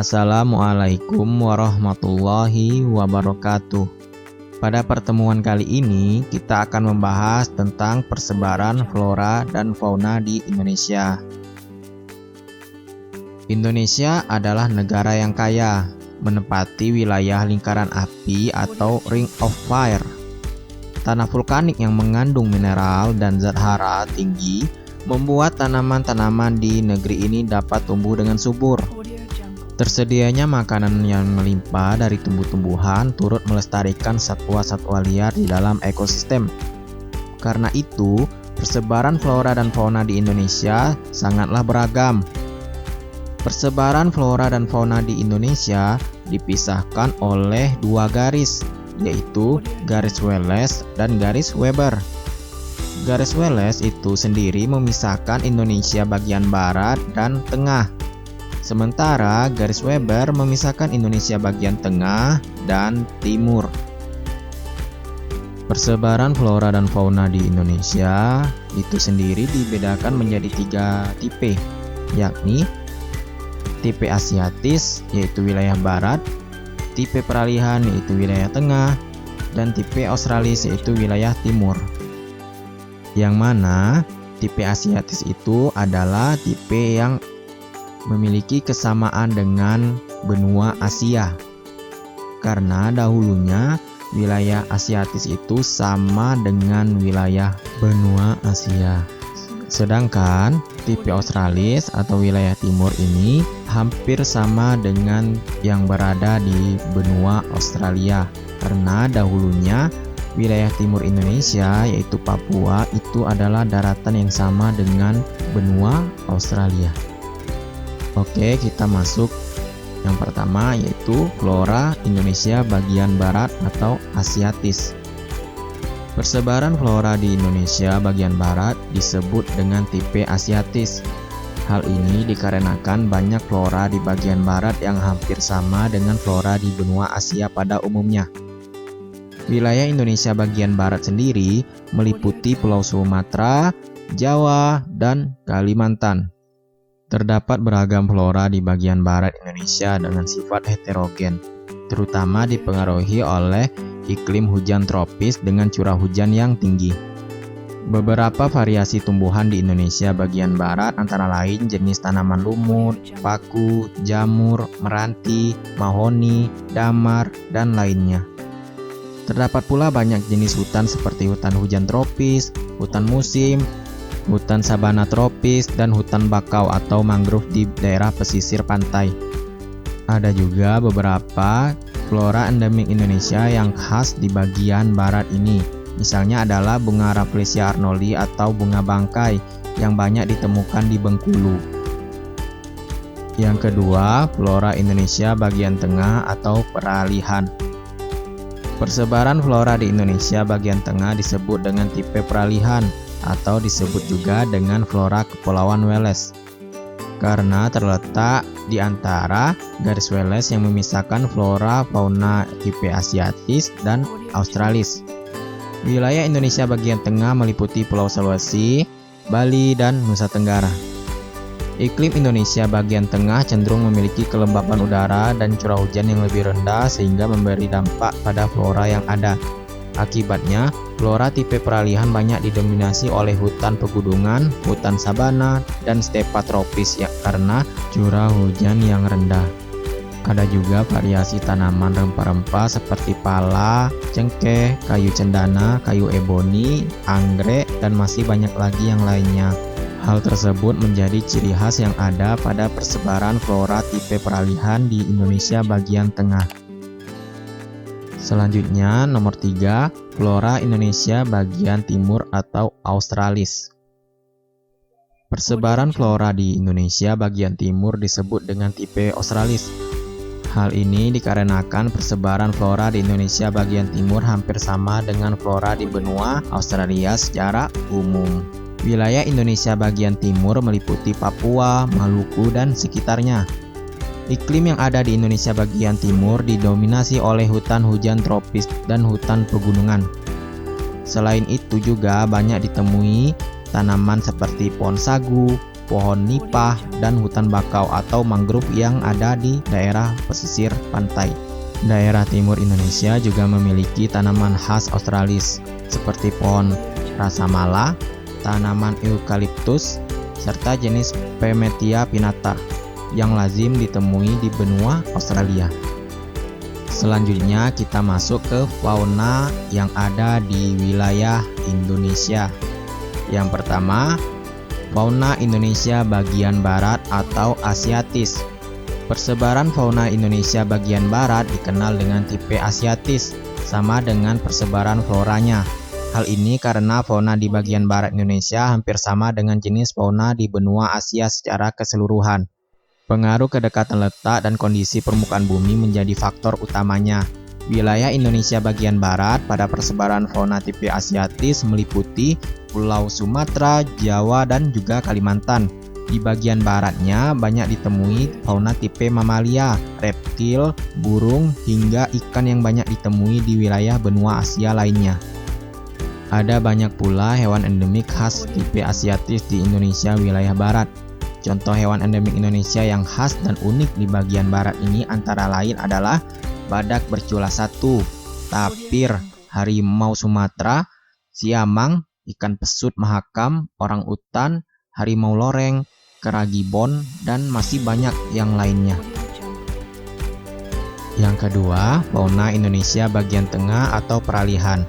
Assalamualaikum warahmatullahi wabarakatuh. Pada pertemuan kali ini, kita akan membahas tentang persebaran flora dan fauna di Indonesia. Indonesia adalah negara yang kaya, menempati wilayah lingkaran api atau Ring of Fire. Tanah vulkanik yang mengandung mineral dan zat hara tinggi membuat tanaman-tanaman di negeri ini dapat tumbuh dengan subur. Tersedianya makanan yang melimpah dari tumbuh-tumbuhan turut melestarikan satwa-satwa liar di dalam ekosistem. Karena itu, persebaran flora dan fauna di Indonesia sangatlah beragam. Persebaran flora dan fauna di Indonesia dipisahkan oleh dua garis, yaitu garis Wallace dan garis Weber. Garis Wallace itu sendiri memisahkan Indonesia bagian barat dan tengah. Sementara garis Weber memisahkan Indonesia bagian tengah dan timur. Persebaran flora dan fauna di Indonesia itu sendiri dibedakan menjadi tiga tipe, yakni tipe Asiatis yaitu wilayah barat, tipe peralihan yaitu wilayah tengah, dan tipe Australis yaitu wilayah timur. Yang mana tipe Asiatis itu adalah tipe yang memiliki kesamaan dengan benua Asia, karena dahulunya wilayah Asiatis itu sama dengan wilayah benua Asia. Sedangkan tipe Australis atau wilayah timur ini hampir sama dengan yang berada di benua Australia, karena dahulunya wilayah timur Indonesia yaitu Papua itu adalah daratan yang sama dengan benua Australia. Oke, kita masuk yang pertama yaitu flora Indonesia bagian barat atau Asiatis. Persebaran flora di Indonesia bagian barat disebut dengan tipe Asiatis. Hal ini dikarenakan banyak flora di bagian barat yang hampir sama dengan flora di benua Asia pada umumnya. Wilayah Indonesia bagian barat sendiri meliputi Pulau Sumatera, Jawa, dan Kalimantan. Terdapat beragam flora di bagian barat Indonesia dengan sifat heterogen, terutama dipengaruhi oleh iklim hujan tropis dengan curah hujan yang tinggi. Beberapa variasi tumbuhan di Indonesia bagian barat antara lain jenis tanaman lumut, paku, jamur, meranti, mahoni, damar, dan lainnya. Terdapat pula banyak jenis hutan seperti hutan hujan tropis, hutan musim, hutan sabana tropis, dan hutan bakau atau mangrove di daerah pesisir pantai. Ada juga beberapa flora endemik Indonesia yang khas di bagian barat ini. Misalnya adalah bunga Rafflesia arnoldi atau bunga bangkai yang banyak ditemukan di Bengkulu. Yang kedua, flora Indonesia bagian tengah atau peralihan. Persebaran flora di Indonesia bagian tengah disebut dengan tipe peralihan atau disebut juga dengan flora Kepulauan Wallace, karena terletak di antara garis Wallace yang memisahkan flora fauna tipe Asiatis dan Australis. Wilayah Indonesia bagian tengah meliputi Pulau Sulawesi, Bali, dan Nusa Tenggara. Iklim Indonesia bagian tengah cenderung memiliki kelembapan udara dan curah hujan yang lebih rendah sehingga memberi dampak pada flora yang ada. Akibatnya, flora tipe peralihan banyak didominasi oleh hutan pegunungan, hutan sabana, dan stepa tropis ya, karena curah hujan yang rendah. Ada juga variasi tanaman rempah-rempah seperti pala, cengkeh, kayu cendana, kayu eboni, anggrek, dan masih banyak lagi yang lainnya. Hal tersebut menjadi ciri khas yang ada pada persebaran flora tipe peralihan di Indonesia bagian tengah. Selanjutnya, nomor 3, flora Indonesia bagian timur atau Australis. Persebaran flora di Indonesia bagian timur disebut dengan tipe Australis. Hal ini dikarenakan persebaran flora di Indonesia bagian timur hampir sama dengan flora di benua Australia secara umum. Wilayah Indonesia bagian timur meliputi Papua, Maluku, dan sekitarnya. Iklim yang ada di Indonesia bagian timur didominasi oleh hutan hujan tropis dan hutan pegunungan. Selain itu juga banyak ditemui tanaman seperti pohon sagu, pohon nipah, dan hutan bakau atau mangrove yang ada di daerah pesisir pantai. Daerah timur Indonesia juga memiliki tanaman khas Australis seperti pohon rasamala, tanaman eukaliptus, serta jenis Pemetia pinnata yang lazim ditemui di benua Australia. Selanjutnya kita masuk ke fauna yang ada di wilayah Indonesia. Yang pertama, fauna Indonesia bagian barat atau Asiatis. Persebaran fauna Indonesia bagian barat dikenal dengan tipe Asiatis, sama dengan persebaran floranya. Hal ini karena fauna di bagian barat Indonesia hampir sama dengan jenis fauna di benua Asia secara keseluruhan. Pengaruh kedekatan letak dan kondisi permukaan bumi menjadi faktor utamanya. Wilayah Indonesia bagian barat pada persebaran fauna tipe Asiatis meliputi Pulau Sumatera, Jawa, dan juga Kalimantan. Di bagian baratnya banyak ditemui fauna tipe mamalia, reptil, burung, hingga ikan yang banyak ditemui di wilayah benua Asia lainnya. Ada banyak pula hewan endemik khas tipe Asiatis di Indonesia wilayah barat. Contoh hewan endemik Indonesia yang khas dan unik di bagian barat ini antara lain adalah badak bercula 1, tapir, harimau Sumatera, siamang, ikan pesut mahakam, orang utan, harimau loreng, kera gibbon, dan masih banyak yang lainnya. Yang kedua, fauna Indonesia bagian tengah atau peralihan.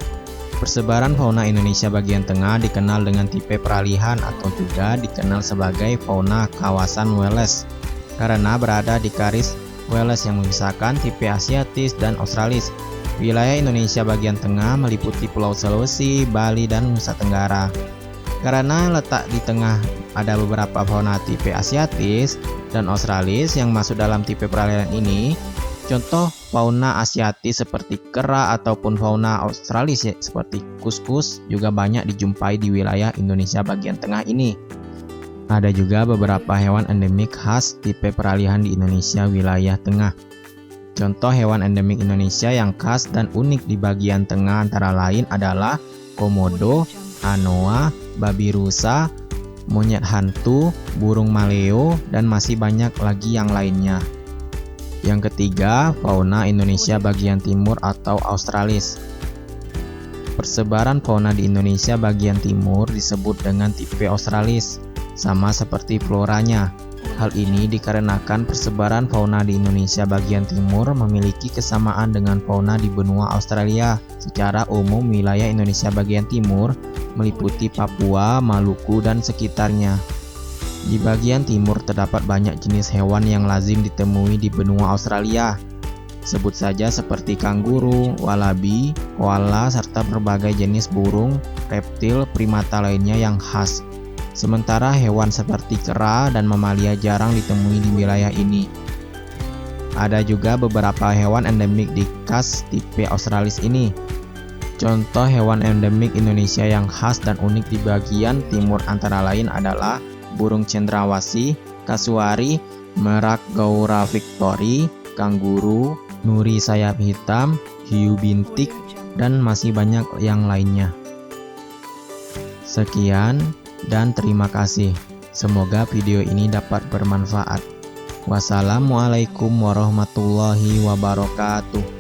Persebaran fauna Indonesia bagian tengah dikenal dengan tipe peralihan atau juga dikenal sebagai fauna kawasan Wallace karena berada di garis Wallace yang memisahkan tipe Asiatis dan Australis. Wilayah Indonesia bagian tengah meliputi Pulau Sulawesi, Bali, dan Nusa Tenggara. Karena letak di tengah ada beberapa fauna tipe Asiatis dan Australis yang masuk dalam tipe peralihan ini. Contoh fauna Asiatis seperti kera ataupun fauna Australis seperti kuskus juga banyak dijumpai di wilayah Indonesia bagian tengah ini. Ada juga beberapa hewan endemik khas tipe peralihan di Indonesia wilayah tengah. Contoh hewan endemik Indonesia yang khas dan unik di bagian tengah antara lain adalah komodo, anoa, babi rusa, monyet hantu, burung maleo, dan masih banyak lagi yang lainnya. Yang ketiga, fauna Indonesia bagian timur atau Australis. Persebaran fauna di Indonesia bagian timur disebut dengan tipe Australis, sama seperti floranya. Hal ini dikarenakan persebaran fauna di Indonesia bagian timur memiliki kesamaan dengan fauna di benua Australia. Secara umum, wilayah Indonesia bagian timur meliputi Papua, Maluku, dan sekitarnya. Di bagian timur terdapat banyak jenis hewan yang lazim ditemui di benua Australia. Sebut saja seperti kanguru, walabi, koala, serta berbagai jenis burung, reptil, primata lainnya yang khas. Sementara hewan seperti kera dan mamalia jarang ditemui di wilayah ini. Ada juga beberapa hewan endemik di khas tipe Australis ini. Contoh hewan endemik Indonesia yang khas dan unik di bagian timur antara lain adalah burung cendrawasih, kasuari, merak gaura victory, kanguru, nuri sayap hitam, hiu bintik, dan masih banyak yang lainnya. Sekian dan terima kasih. Semoga video ini dapat bermanfaat. Wassalamualaikum warahmatullahi wabarakatuh.